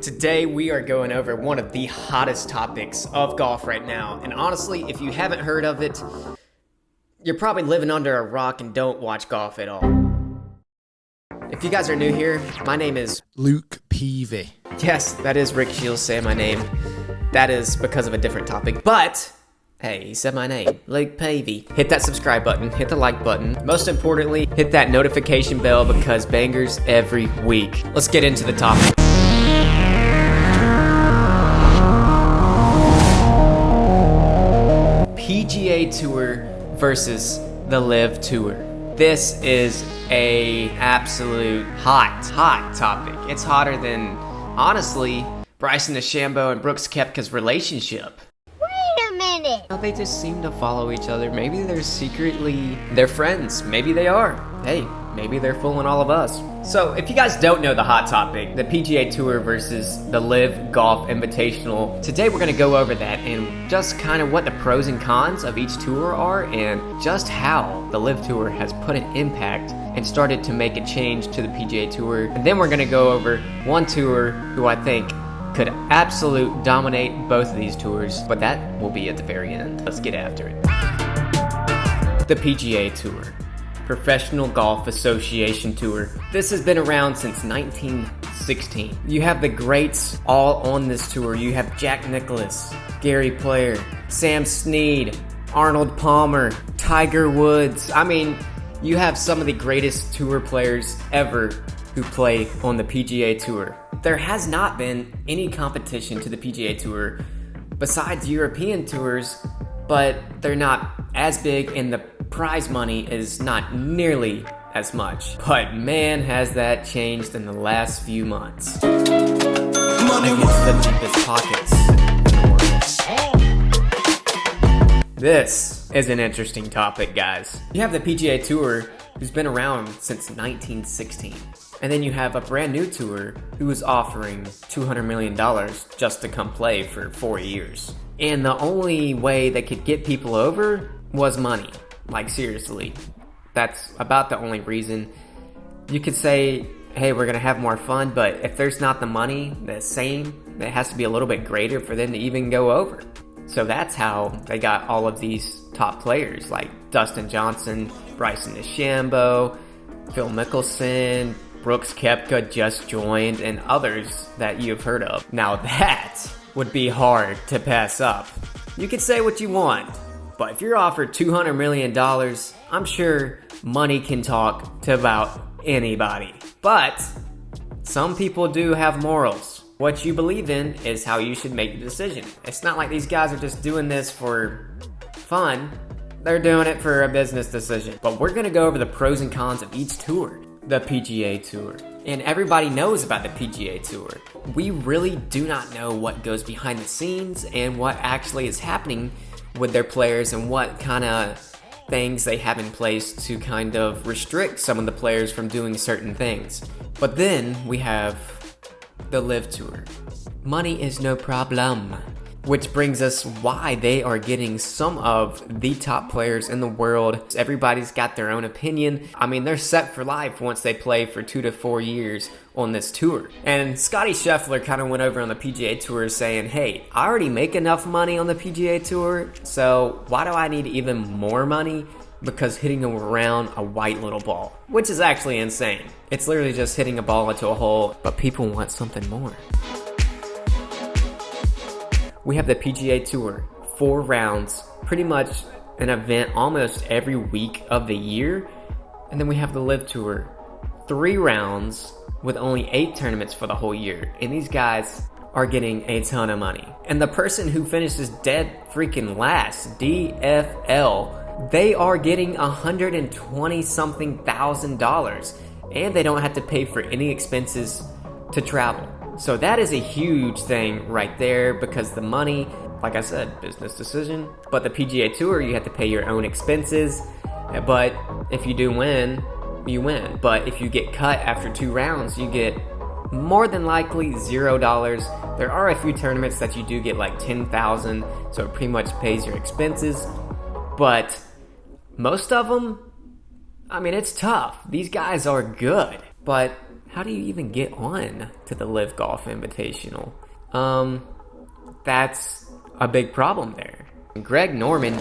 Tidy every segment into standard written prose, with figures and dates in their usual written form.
Today we are going over one of the hottest topics of golf right now. And honestly, if you haven't heard of it, you're probably living under a rock and don't watch golf at all. If you guys are new here, my name is Luke Peavy. Yes, that is Rick Shields saying my name. That is because of a different topic, but hey, he said my name, Luke Peavy. Hit that subscribe button, hit the like button. Most importantly, hit that notification bell because bangers every week. Let's get into the topic. PGA Tour versus the LIV Tour. This is a absolute hot topic. It's hotter than, honestly, Bryson DeChambeau and Brooks Koepka's relationship. Wait a minute. They just seem to follow each other. Maybe they're friends. Maybe they are. Hey, maybe they're fooling all of us. So if you guys don't know the hot topic, the PGA Tour versus the LIV Golf Invitational, today we're going to go over that and just kind of what the pros and cons of each tour are and just how the LIV Tour has put an impact and started to make a change to the PGA Tour. And then we're going to go over one tour who I think could absolutely dominate both of these tours, but that will be at the very end. Let's get after it. The PGA Tour. Professional Golf Association Tour. This has been around since 1916. You have the greats all on this tour. You have Jack Nicklaus, Gary Player, Sam Snead, Arnold Palmer, Tiger Woods. I mean, you have some of the greatest tour players ever who play on the PGA Tour. There has not been any competition to the PGA Tour besides European tours, but they're not as big and the prize money is not nearly as much. But man, has that changed in the last few months. Money is the deepest pockets in the world. This is an interesting topic, guys. You have the PGA Tour, who's been around since 1916. And then you have a brand new tour who is offering $200 million just to come play for 4 years. And the only way they could get people over was money. Like, seriously. That's about the only reason. You could say, hey, we're going to have more fun, but if there's not the money the same, it has to be a little bit greater for them to even go over. So that's how they got all of these top players like Dustin Johnson, Bryson DeChambeau, Phil Mickelson, Brooks Koepka just joined, and others that you've heard of. Now that would be hard to pass up. You can say what you want, but if you're offered $200 million, I'm sure money can talk to about anybody. But some people do have morals. What you believe in is how you should make the decision. It's not like these guys are just doing this for fun. They're doing it for a business decision. But we're going to go over the pros and cons of each tour. The PGA Tour. And everybody knows about the PGA Tour. We really do not know what goes behind the scenes and what actually is happening with their players and what kind of things they have in place to kind of restrict some of the players from doing certain things. But then we have the LIV Tour. Money is no problem. Which brings us why they are getting some of the top players in the world. Everybody's got their own opinion. I mean, they're set for life once they play for 2 to 4 years on this tour. And Scottie Scheffler kind of went over on the PGA Tour saying, hey, I already make enough money on the PGA Tour, so why do I need even more money? Because hitting around a white little ball, which is actually insane. It's literally just hitting a ball into a hole, but people want something more. We have the PGA Tour, 4 rounds, pretty much an event almost every week of the year. And then we have the LIV Tour, 3 rounds with only 8 tournaments for the whole year. And these guys are getting a ton of money. And the person who finishes dead freaking last, DFL, they are getting $120-something thousand. And they don't have to pay for any expenses to travel. So that is a huge thing right there because the money, like I said, business decision. But the PGA Tour, you have to pay your own expenses. But if you do win, you win. But if you get cut after 2 rounds, you get more than likely $0. There are a few tournaments that you do get like $10,000, so it pretty much pays your expenses. But most of them, I mean, it's tough. These guys are good. But how do you even get on to the Live Golf Invitational? That's a big problem there. Greg Norman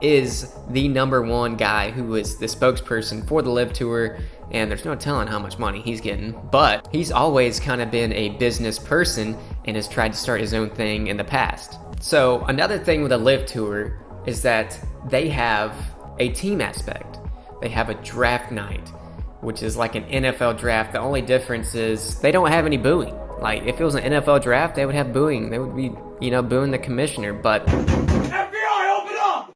is the #1 guy who is the spokesperson for the Live Tour, and there's no telling how much money he's getting, but he's always kind of been a business person and has tried to start his own thing in the past. So another thing with the Live Tour is that they have a team aspect. They have a draft night, which is like an NFL draft. The only difference is they don't have any booing. Like, if it was an NFL draft, they would have booing. They would be, booing the commissioner, but... FBI, open up!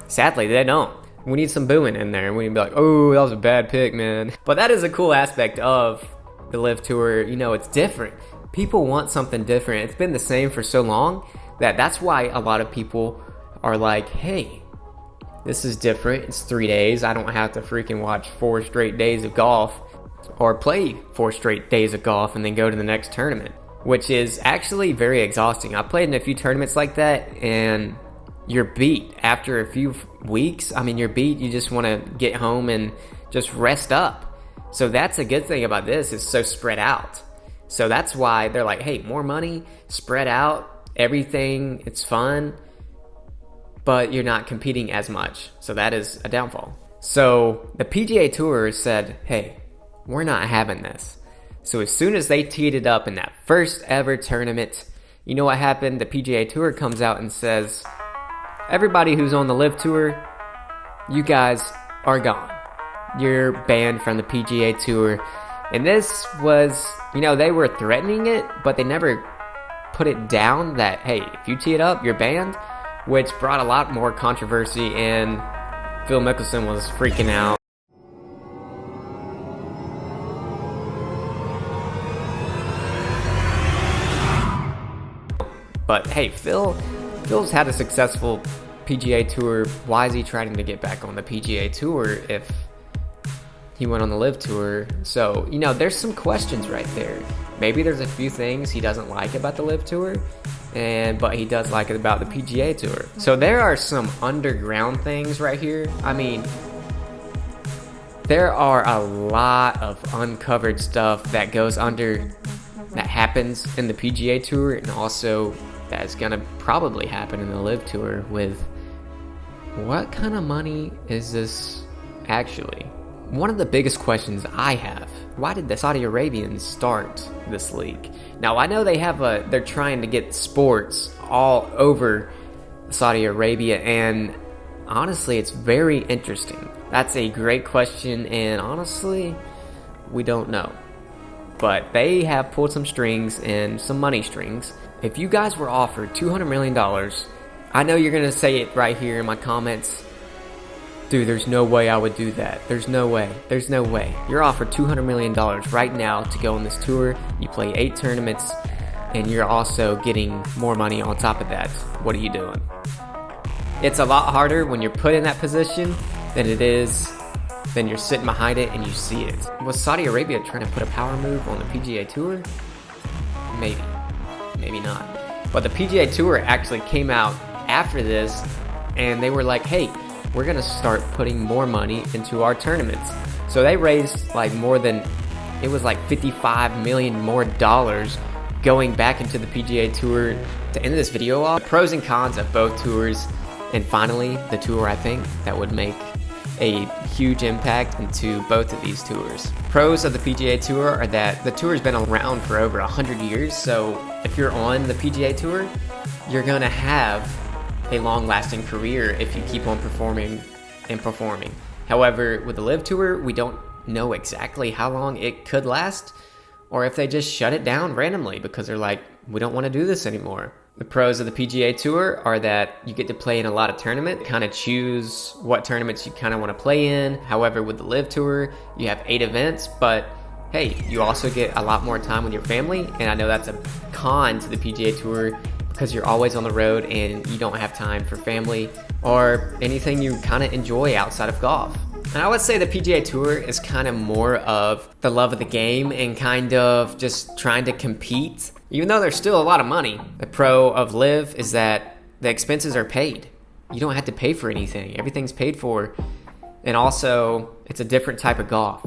Sadly, they don't. We need some booing in there. We need to be like, oh, that was a bad pick, man. But that is a cool aspect of the Live Tour. It's different. People want something different. It's been the same for so long that's why a lot of people are like, hey, this is different. It's 3 days. I don't have to freaking watch 4 straight days of golf or play 4 straight days of golf and then go to the next tournament, which is actually very exhausting. I played in a few tournaments like that, and you're beat after a few weeks. I mean, you're beat. You just want to get home and just rest up. So that's a good thing about this. It's so spread out. So that's why they're like, hey, more money, spread out, everything. It's fun, but you're not competing as much. So that is a downfall. So the PGA Tour said, hey, we're not having this. So as soon as they teed it up in that first ever tournament, you know what happened? The PGA Tour comes out and says, everybody who's on the Live Tour, you guys are gone. You're banned from the PGA Tour. And this was, they were threatening it, but they never put it down that, hey, if you tee it up, you're banned, which brought a lot more controversy, and Phil Mickelson was freaking out. But hey, Phil's had a successful PGA Tour. Why is he trying to get back on the PGA Tour if he went on the Live Tour? So, there's some questions right there. Maybe there's a few things he doesn't like about the Live Tour, but he does like it about the PGA Tour. So there are some underground things right here. I mean, there are a lot of uncovered stuff that happens in the PGA Tour, and also that's gonna probably happen in the Live Tour with what kind of money is this actually? One of the biggest questions I have, why did the Saudi Arabians start this league? Now, I know they're trying to get sports all over Saudi Arabia, and honestly, it's very interesting. That's a great question, and honestly, we don't know. But they have pulled some strings and some money strings. If you guys were offered $200 million, I know you're going to say it right here in my comments. Dude, there's no way I would do that. There's no way. There's no way. You're offered $200 million right now to go on this tour. You play 8 tournaments, and you're also getting more money on top of that. What are you doing? It's a lot harder when you're put in that position than it is then you're sitting behind it and you see it. Was Saudi Arabia trying to put a power move on the PGA Tour? Maybe. Maybe not. But the PGA Tour actually came out after this, and they were like, hey, we're going to start putting more money into our tournaments. So they raised like more than, it was like $55 million more dollars going back into the PGA Tour. To end this video off, pros and cons of both tours, and finally the tour I think that would make a huge impact into both of these tours. Pros of the PGA Tour are that the tour has been around for over 100 years, so if you're on the PGA Tour, you're going to have a long-lasting career if you keep on performing and performing. However, with the Live Tour, we don't know exactly how long it could last, or if they just shut it down randomly because they're like, we don't want to do this anymore. The pros of the PGA Tour are that you get to play in a lot of tournaments, kind of choose what tournaments you kind of want to play in. However, with the Live Tour, you have 8 events, but hey, you also get a lot more time with your family, and I know that's a con to the PGA Tour because you're always on the road and you don't have time for family or anything you kind of enjoy outside of golf. And I would say the PGA Tour is kind of more of the love of the game and kind of just trying to compete. Even though there's still a lot of money, the pro of Live is that the expenses are paid. You don't have to pay for anything. Everything's paid for. And also, it's a different type of golf.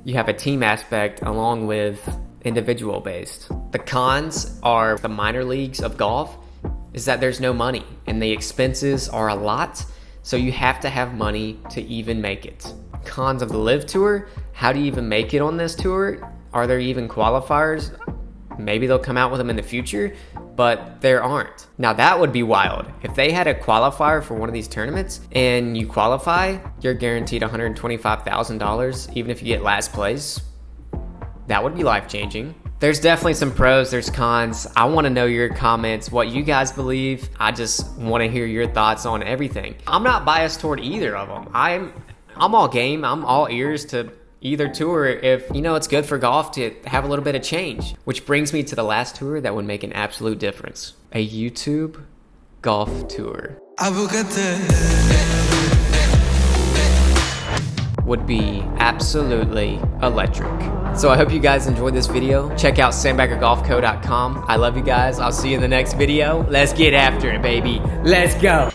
You have a team aspect along with individual based. The cons are the minor leagues of golf is that there's no money and the expenses are a lot. So you have to have money to even make it. Cons of the LIV Tour, how do you even make it on this tour? Are there even qualifiers? Maybe they'll come out with them in the future, but there aren't. Now that would be wild. If they had a qualifier for one of these tournaments and you qualify, you're guaranteed $125,000 even if you get last place. That would be life-changing. There's definitely some pros, there's cons. I want to know your comments, what you guys believe. I just want to hear your thoughts on everything. I'm not biased toward either of them. I'm all game, I'm all ears to either tour if, you know, it's good for golf to have a little bit of change. Which brings me to the last tour that would make an absolute difference. A YouTube golf tour. Would be absolutely electric. So I hope you guys enjoyed this video. Check out sandbaggergolfco.com. I love you guys. I'll see you in the next video. Let's get after it, baby. Let's go.